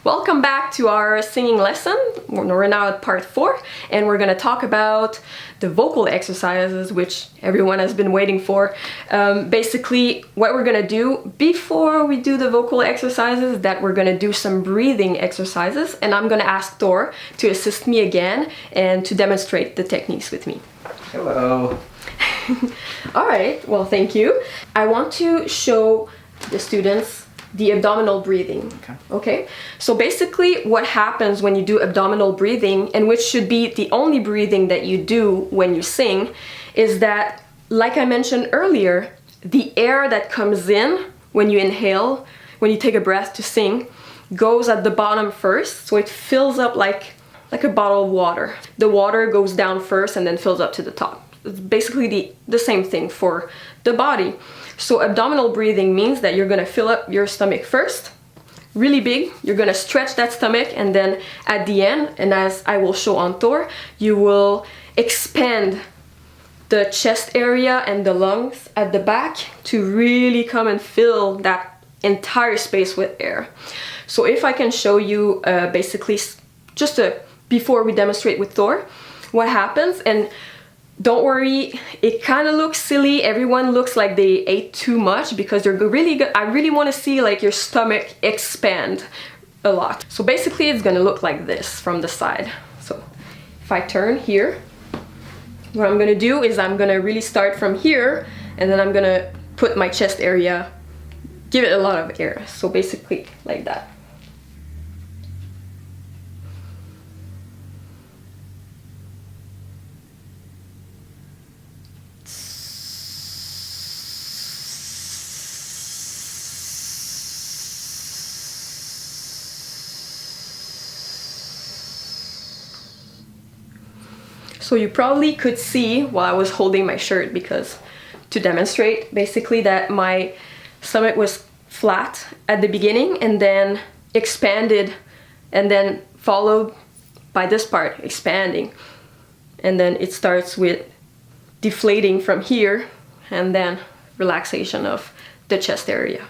Welcome back to our singing lesson. We're now at part 4 and we're going to talk about the vocal exercises, which everyone has been waiting for. Basically, what we're going to do before we do the vocal exercises is that we're going to do some breathing exercises, and I'm going to ask Thor to assist me again and to demonstrate the techniques with me. Hello. Alright, well, thank you. I want to show the students the abdominal breathing. Okay? So basically what happens when you do abdominal breathing, and which should be the only breathing that you do when you sing, is that, like I mentioned earlier, the air that comes in when you inhale, when you take a breath to sing, goes at the bottom first, so it fills up like a bottle of water. The water goes down first and then fills up to the top. It's basically the same thing for the body. So abdominal breathing means that you're going to fill up your stomach first, really big. You're going to stretch that stomach, and then at the end, and as I will show on Thor, you will expand the chest area and the lungs at the back to really come and fill that entire space with air. So if I can show you basically just before we demonstrate with Thor, what happens, and don't worry, it kind of looks silly. Everyone looks like they ate too much because they're really good. I really want to see like your stomach expand a lot. So basically it's going to look like this from the side. So if I turn here, what I'm going to do is I'm going to really start from here, and then I'm going to put my chest area, give it a lot of air. So basically like that. So you probably could see while I was holding my shirt, because to demonstrate basically that my stomach was flat at the beginning and then expanded, and then followed by this part expanding, and then it starts with deflating from here and then relaxation of the chest area.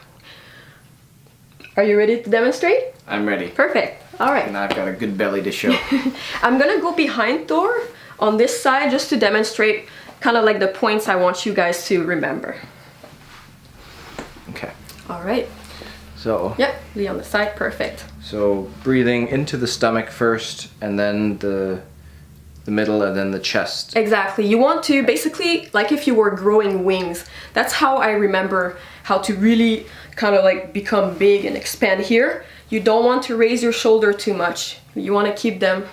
Are you ready to demonstrate? I'm ready. Perfect. All right. And I've got a good belly to show. I'm gonna go behind Thor on this side just to demonstrate kind of like the points I want you guys to remember. Okay. All right. So. Yep, be on the side, perfect. So breathing into the stomach first, and then the middle, and then the chest. Exactly. You want to basically, like if you were growing wings, that's how I remember how to really kind of like become big and expand here. You don't want to raise your shoulder too much. You want to keep them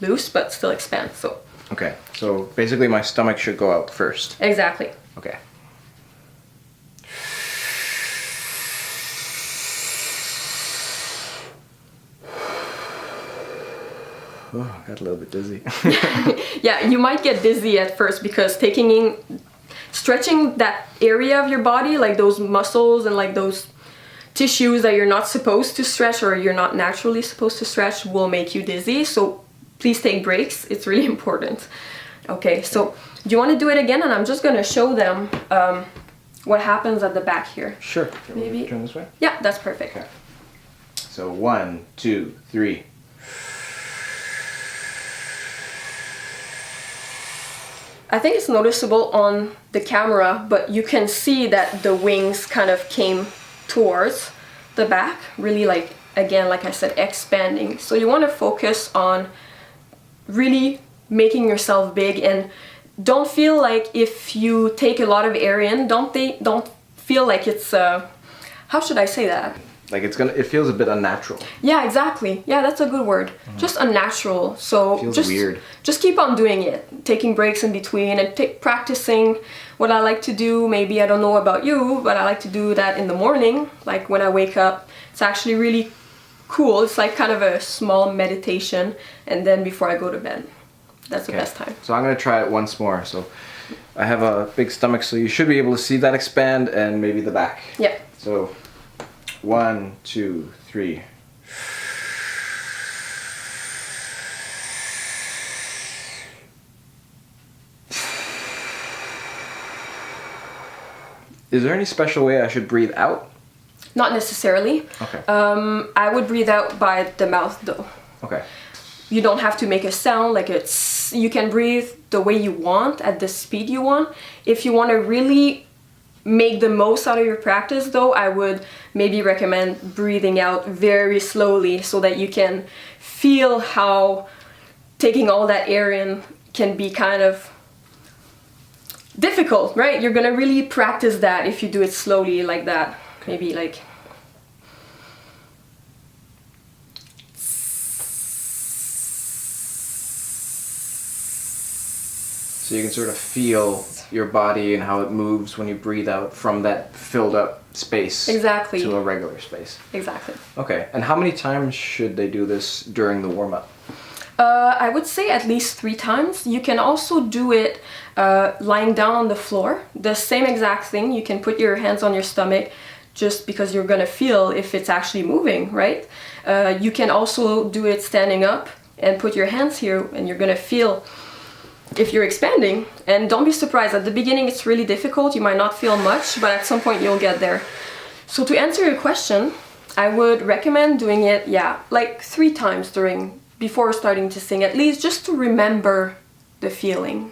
loose but still expand. So. Okay, so basically my stomach should go out first. Exactly. Okay. Oh, got a little bit dizzy. Yeah, you might get dizzy at first because stretching that area of your body, like those muscles and like those tissues that you're not supposed to stretch or you're not naturally supposed to stretch, will make you dizzy. So please take breaks. It's really important. Okay, so do you want to do it again? And I'm just going to show them what happens at the back here. Sure. Maybe turn this way? Yeah, that's perfect. Okay. So 1, 2, 3. I think it's noticeable on the camera, but you can see that the wings kind of came towards the back, really, like, again, like I said, expanding. So you want to focus on really making yourself big, and don't feel like if you take a lot of air in, don't feel like it's how should I say that? Like it feels a bit unnatural. Yeah, exactly. Yeah, that's a good word. Just unnatural. So feels just weird. Just keep on doing it, taking breaks in between, and practicing. What I like to do, maybe I don't know about you, but I like to do that in the morning, like when I wake up. It's actually really cool. It's like kind of a small meditation, and then before I go to bed. That's the best time. So I'm going to try it once more. So I have a big stomach, so you should be able to see that expand, and maybe the back. Yeah. So 1, 2, 3. Is there any special way I should breathe out? Not necessarily. Okay. I would breathe out by the mouth though. Okay. You don't have to make a sound like you can breathe the way you want at the speed you want. If you want to really make the most out of your practice though, I would maybe recommend breathing out very slowly so that you can feel how taking all that air in can be kind of difficult, right? You're gonna really practice that if you do it slowly like that. Maybe like so you can sort of feel your body and how it moves when you breathe out from that filled up space. Exactly. To a regular space. Exactly. Okay, and how many times should they do this during the warm-up? I would say at least 3 times. You can also do it lying down on the floor. The same exact thing. You can put your hands on your stomach just because you're gonna feel if it's actually moving, right? You can also do it standing up and put your hands here and you're gonna feel if you're expanding. And don't be surprised, at the beginning it's really difficult. You might not feel much, but at some point you'll get there. So to answer your question, I would recommend doing it, like 3 times before starting to sing, at least, just to remember the feeling.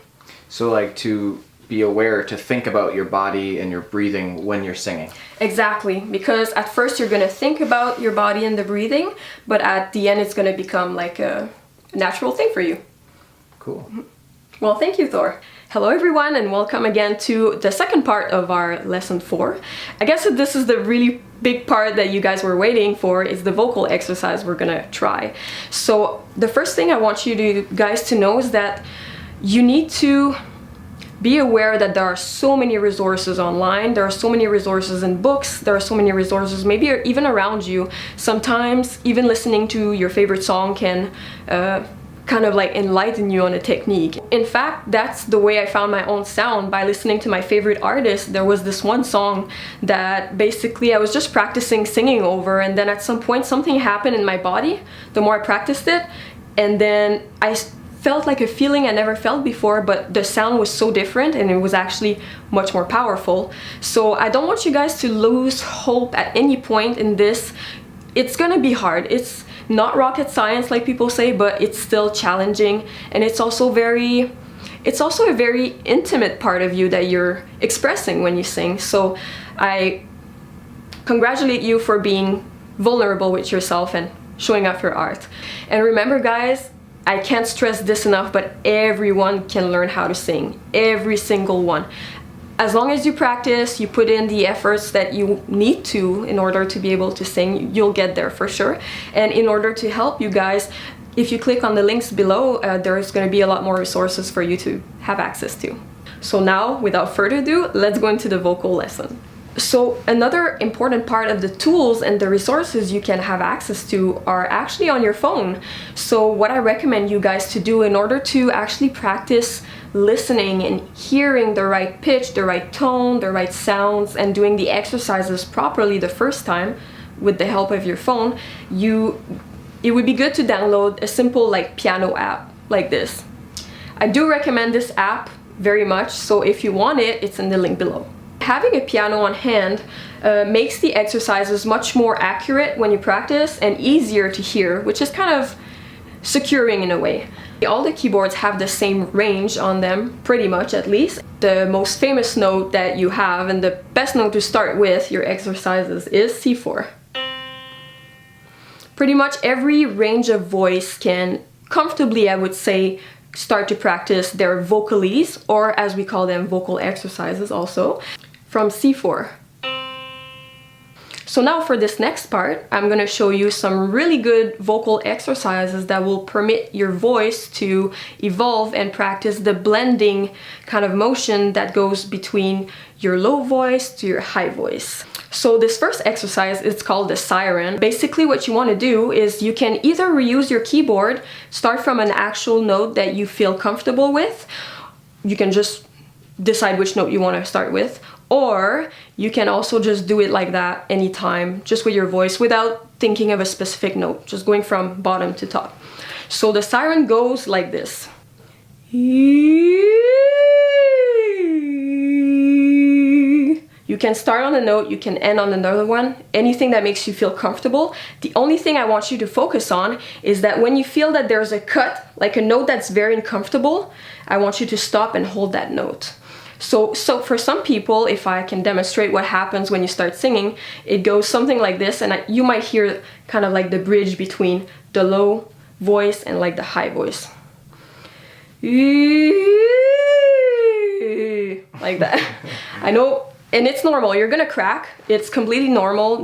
So like to be aware, to think about your body and your breathing when you're singing. Exactly, because at first you're gonna think about your body and the breathing, but at the end it's gonna become like a natural thing for you. Cool. Well, thank you, Thor. Hello everyone, and welcome again to the second part of our lesson 4. I guess that this is the really big part that you guys were waiting for, is the vocal exercise we're gonna try. So the first thing I want you guys to know is that you need to be aware that there are so many resources online, there are so many resources in books, there are so many resources maybe even around you. Sometimes even listening to your favorite song can kind of like enlighten you on a technique. In fact, that's the way I found my own sound, by listening to my favorite artist. There was this one song that basically I was just practicing singing over, and then at some point something happened in my body the more I practiced it, and then I felt like a feeling I never felt before, but the sound was so different and it was actually much more powerful. So I don't want you guys to lose hope at any point in this. It's gonna be hard. It's not rocket science like people say, but it's still challenging, and it's also a very intimate part of you that you're expressing when you sing. So I congratulate you for being vulnerable with yourself and showing off your art. And remember guys, I can't stress this enough, but everyone can learn how to sing. Every single one. As long as you practice, you put in the efforts that you need to in order to be able to sing, you'll get there for sure. And in order to help you guys, if you click on the links below, there's going to be a lot more resources for you to have access to. So now, without further ado, let's go into the vocal lesson. So another important part of the tools and the resources you can have access to are actually on your phone. So what I recommend you guys to do in order to actually practice listening and hearing the right pitch, the right tone, the right sounds, and doing the exercises properly the first time with the help of your phone, it would be good to download a simple like piano app like this. I do recommend this app very much, so if you want it, it's in the link below. Having a piano on hand makes the exercises much more accurate when you practice and easier to hear, which is kind of securing in a way. All the keyboards have the same range on them, pretty much at least. The most famous note that you have and the best note to start with your exercises is C4. Pretty much every range of voice can comfortably, I would say, start to practice their vocalises, or as we call them, vocal exercises also, from C4. So now for this next part, I'm going to show you some really good vocal exercises that will permit your voice to evolve and practice the blending kind of motion that goes between your low voice to your high voice. So this first exercise is called the siren. Basically what you want to do is you can either reuse your keyboard, start from an actual note that you feel comfortable with. You can just decide which note you want to start with, or you can also just do it like that anytime, just with your voice without thinking of a specific note, just going from bottom to top. So the siren goes like this. You You can start on a note, you can end on another one, anything that makes you feel comfortable. The only thing I want you to focus on is that when you feel that there's a cut, like a note that's very uncomfortable, I want you to stop and hold that note. So for some people, if I can demonstrate what happens when you start singing, it goes something like this, and you might hear kind of like the bridge between the low voice and like the high voice. Like that. I know, and it's normal. You're gonna crack. It's completely normal.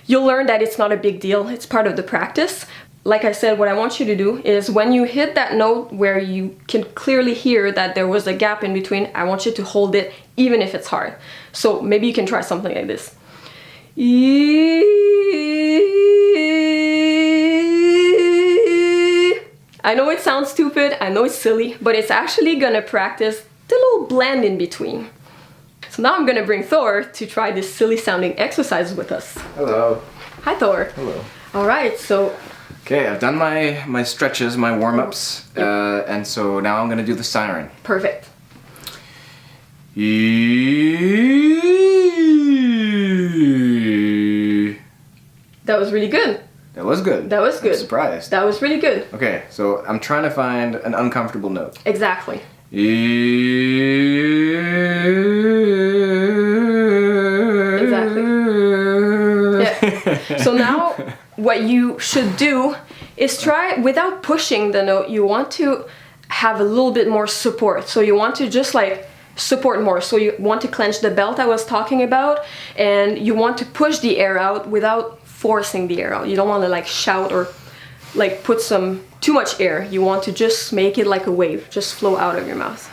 You'll learn that it's not a big deal. It's part of the practice. Like I said, what I want you to do is when you hit that note where you can clearly hear that there was a gap in between, I want you to hold it even if it's hard. So maybe you can try something like this. I know it sounds stupid, I know it's silly, but it's actually gonna practice the little blend in between. So now I'm gonna bring Thor to try this silly sounding exercise with us. Hello. Hi Thor. Hello. All right, so. Okay, I've done my stretches, my warm-ups, and so now I'm gonna do the siren. Perfect. That was really good. That was good. That was good. I'm surprised. That was really good. Okay, so I'm trying to find an uncomfortable note. Exactly. Exactly. Yeah. So now what you should do is try, without pushing the note, you want to have a little bit more support. So you want to just like support more. So you want to clench the belt I was talking about, and you want to push the air out without forcing the air out. You don't want to like shout or like put too much air. You want to just make it like a wave, just flow out of your mouth.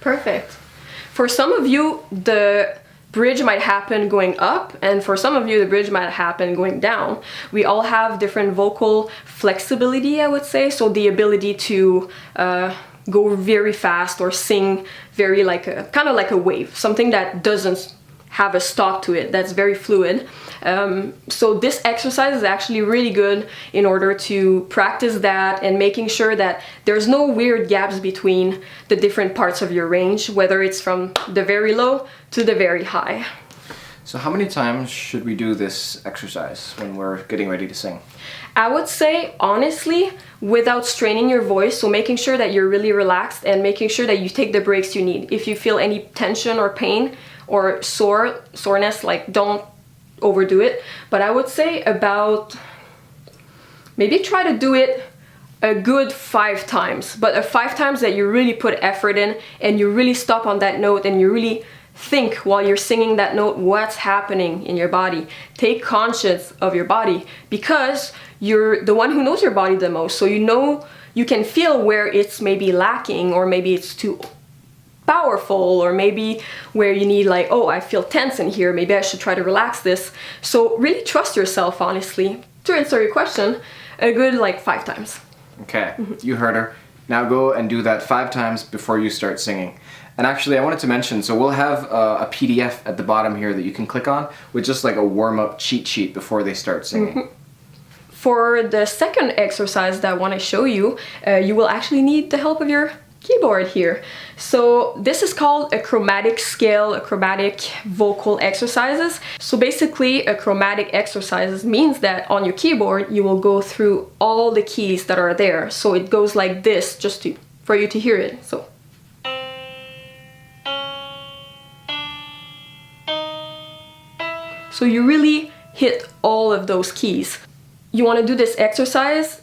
Perfect. For some of you, the bridge might happen going up, and for some of you, the bridge might happen going down. We all have different vocal flexibility, I would say, so the ability to go very fast or sing very kind of like a wave, something that doesn't have a stop to it, that's very fluid. So this exercise is actually really good in order to practice that and making sure that there's no weird gaps between the different parts of your range, whether it's from the very low to the very high. So how many times should we do this exercise when we're getting ready to sing? I would say, honestly, without straining your voice, so making sure that you're really relaxed and making sure that you take the breaks you need. If you feel any tension or pain or soreness, like don't overdo it. But I would say about, maybe try to do it a good 5 times, but 5 times that you really put effort in and you really stop on that note and you really think while you're singing that note what's happening in your body. Take conscious of your body, because you're the one who knows your body the most, so you know, you can feel where it's maybe lacking, or maybe it's too powerful, or maybe where you need like, oh, I feel tense in here, maybe I should try to relax this. So really trust yourself, honestly. To answer your question, a good like 5 times. Okay, you heard her. Now go and do that 5 times before you start singing. And actually, I wanted to mention, so we'll have a PDF at the bottom here that you can click on with just like a warm-up cheat sheet before they start singing. For the second exercise that I want to show you, you will actually need the help of your keyboard here. So this is called a chromatic scale, a chromatic vocal exercises. So basically, a chromatic exercises means that on your keyboard you will go through all the keys that are there. So it goes like this, just for you to hear it. So you really hit all of those keys. You want to do this exercise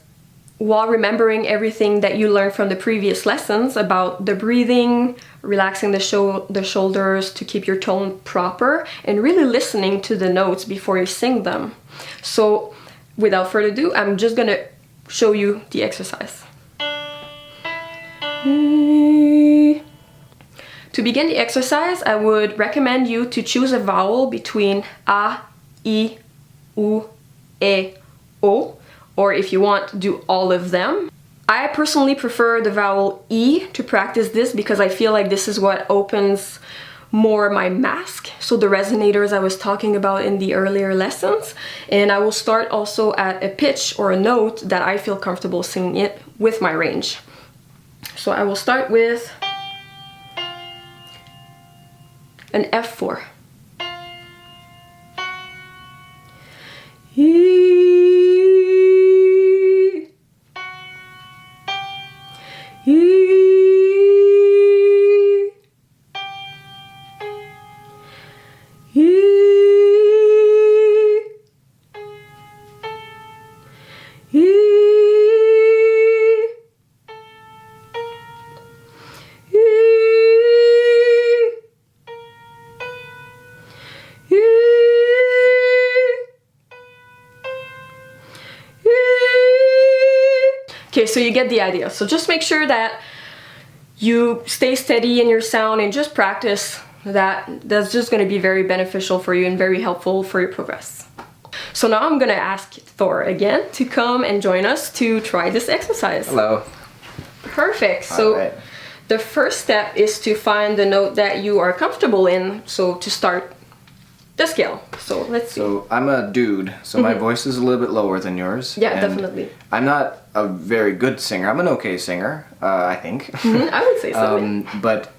while remembering everything that you learned from the previous lessons about the breathing, relaxing the shoulders to keep your tone proper, and really listening to the notes before you sing them. So without further ado, I'm just gonna show you the exercise. To begin the exercise, I would recommend you to choose a vowel between A, I, U, E, O, or if you want, do all of them. I personally prefer the vowel E to practice this because I feel like this is what opens more my mask, so the resonators I was talking about in the earlier lessons. And I will start also at a pitch or a note that I feel comfortable singing it with my range. So I will start with an F4. Okay, so you get the idea. So just make sure that you stay steady in your sound and just practice that. That's just going to be very beneficial for you and very helpful for your progress. So now I'm going to ask Thor again to come and join us to try this exercise. Hello. Perfect. So right. The first step is to find the note that you are comfortable in. So to start the scale. So let's see. So I'm a dude, so my voice is a little bit lower than yours. Yeah, and definitely. I'm not a very good singer. I'm an okay singer, I think. I would say so. But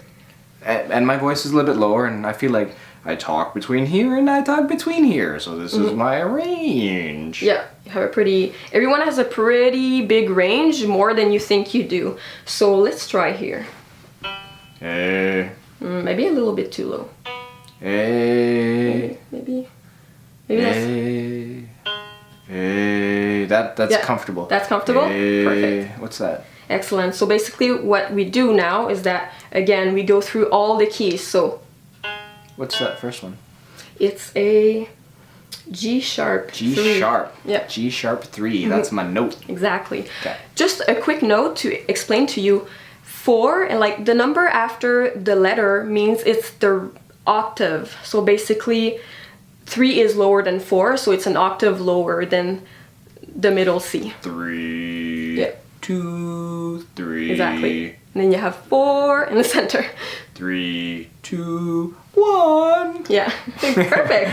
my voice is a little bit lower, and I feel like I talk between here and I talk between here. So this is my range. Yeah, you have everyone has a pretty big range, more than you think you do. So let's try here. Hey. Maybe a little bit too low. Hey. Maybe hey. Hey. That's comfortable. That's comfortable? Hey. Perfect. What's that? Excellent. So basically what we do now is that, again, we go through all the keys. So what's that first one? it's a G sharp. G 3. sharp. Yeah. G sharp 3. That's my note. Exactly. Okay. Just a quick note to explain to you, 4, and like the number after the letter means it's the octave. So basically 3 is lower than 4, so it's an octave lower than the middle C. 3. Yeah. 2, 3. Exactly. And then you have 4 in the center. 3, 2, 1. Yeah. Perfect.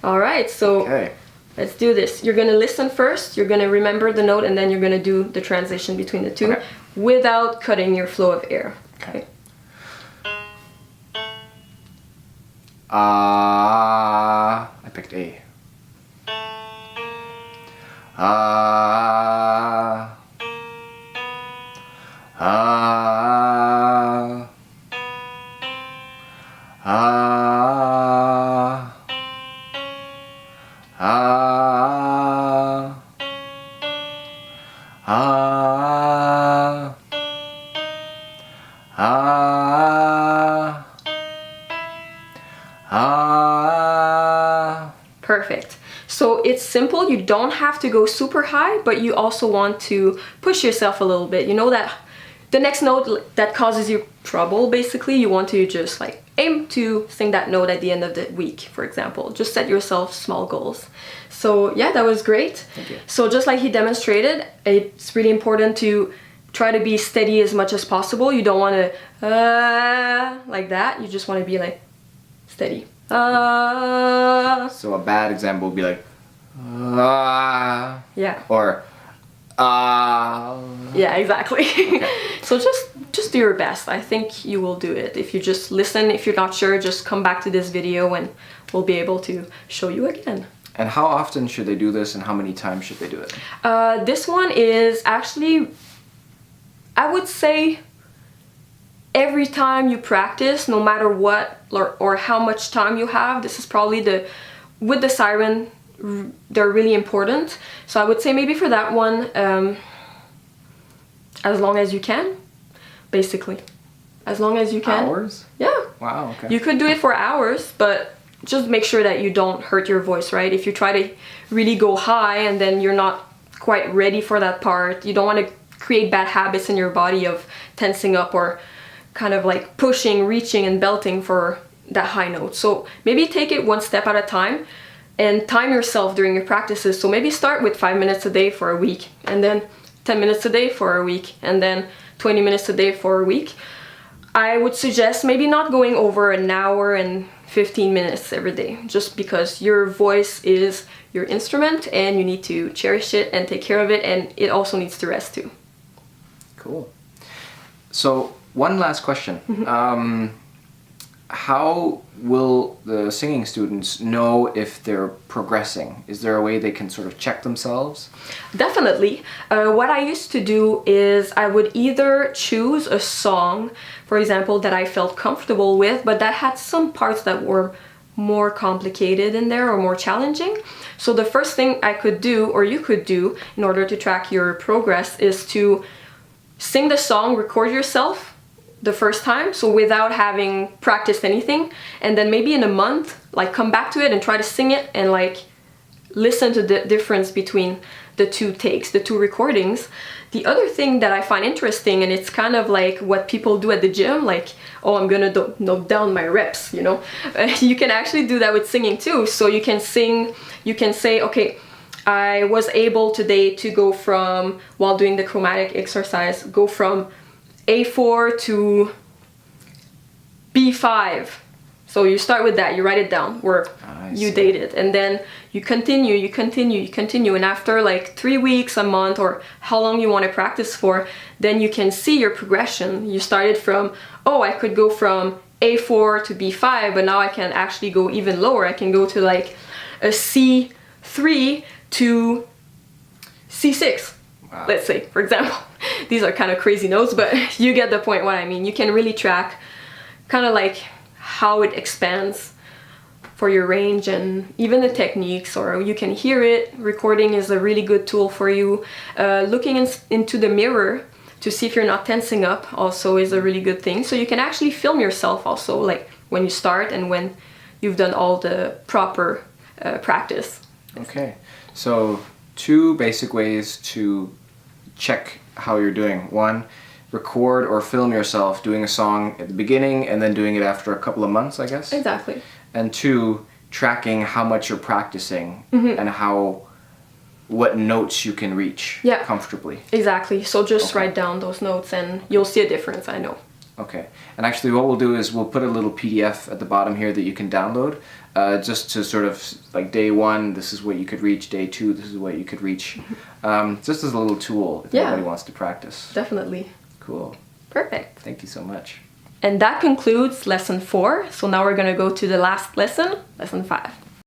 All right, so Okay. let's do this. You're gonna listen first, you're gonna remember the note, and then you're gonna do the transition between the two without cutting your flow of air. Okay. I picked A. Perfect. So it's simple. You don't have to go super high, but you also want to push yourself a little bit. You know that the next note that causes you trouble, basically, you want to just like aim to sing that note at the end of the week, for example. Just set yourself small goals. So yeah, that was great. Thank you. So just like he demonstrated, it's really important to try to be steady as much as possible. You don't want to like that. You just want to be like steady. So a bad example would be like Yeah. or Yeah, exactly. Okay. So just do your best. I think you will do it. If you just listen, if you're not sure, just come back to this video and we'll be able to show you again. And how often should they do this, and how many times should they do it? This one is actually, I would say, every time you practice, no matter what or how much time you have, this is probably with the siren, they're really important. So I would say maybe for that one, as long as you can, basically. As long as you can. Hours? Yeah. Wow, okay. You could do it for hours, but just make sure that you don't hurt your voice, right? If you try to really go high and then you're not quite ready for that part, you don't want to create bad habits in your body of tensing up or kind of like pushing, reaching, and belting for that high note. So maybe take it one step at a time and time yourself during your practices. So maybe start with 5 minutes a day for a week and then 10 minutes a day for a week and then 20 minutes a day for a week, I would suggest maybe not going over an hour and 15 minutes every day, just because your voice is your instrument and you need to cherish it and take care of it, and it also needs to rest too. Cool. So one last question. How will the singing students know if they're progressing? Is there a way they can sort of check themselves? Definitely. What I used to do is I would either choose a song, for example, that I felt comfortable with, but that had some parts that were more complicated in there or more challenging. So the first thing I could do, or you could do, in order to track your progress is to sing the song, record yourself the first time, so without having practiced anything, and then maybe in a month, like, come back to it and try to sing it and like listen to the difference between the two takes, the two recordings. The other thing that I find interesting, and it's kind of like what people do at the gym, like, oh, I'm gonna note down my reps, you know. You can actually do that with singing too. So you can sing, you can say, okay, I was able today to go from, while doing the chromatic exercise, go from A4 to B5. So you start with that, you write it down where you date it, and then you continue, and after like 3 weeks, a month, or how long you want to practice for, then you can see your progression. You started from, oh, I could go from A4 to B5, but now I can actually go even lower. I can go to like a C3 to C6, let's say, for example. These are kind of crazy notes, but you get the point what I mean. You can really track kind of like how it expands for your range and even the techniques, or you can hear it. Recording is a really good tool for you. Looking into the mirror to see if you're not tensing up also is a really good thing. So you can actually film yourself also, like when you start and when you've done all the proper practice. Okay, so 2 basic ways to check how you're doing. 1, record or film yourself doing a song at the beginning and then doing it after a couple of months, I guess. Exactly. And 2, tracking how much you're practicing and what notes you can reach comfortably. Exactly. So just write down those notes and you'll see a difference, I know. Okay. And actually what we'll do is we'll put a little PDF at the bottom here that you can download, just to sort of like day 1, this is what you could reach, day 2, this is what you could reach, just as a little tool if anybody wants to practice. Definitely. Cool. Perfect. Thank you so much. And that concludes lesson 4. So now we're going to go to the last lesson, lesson 5.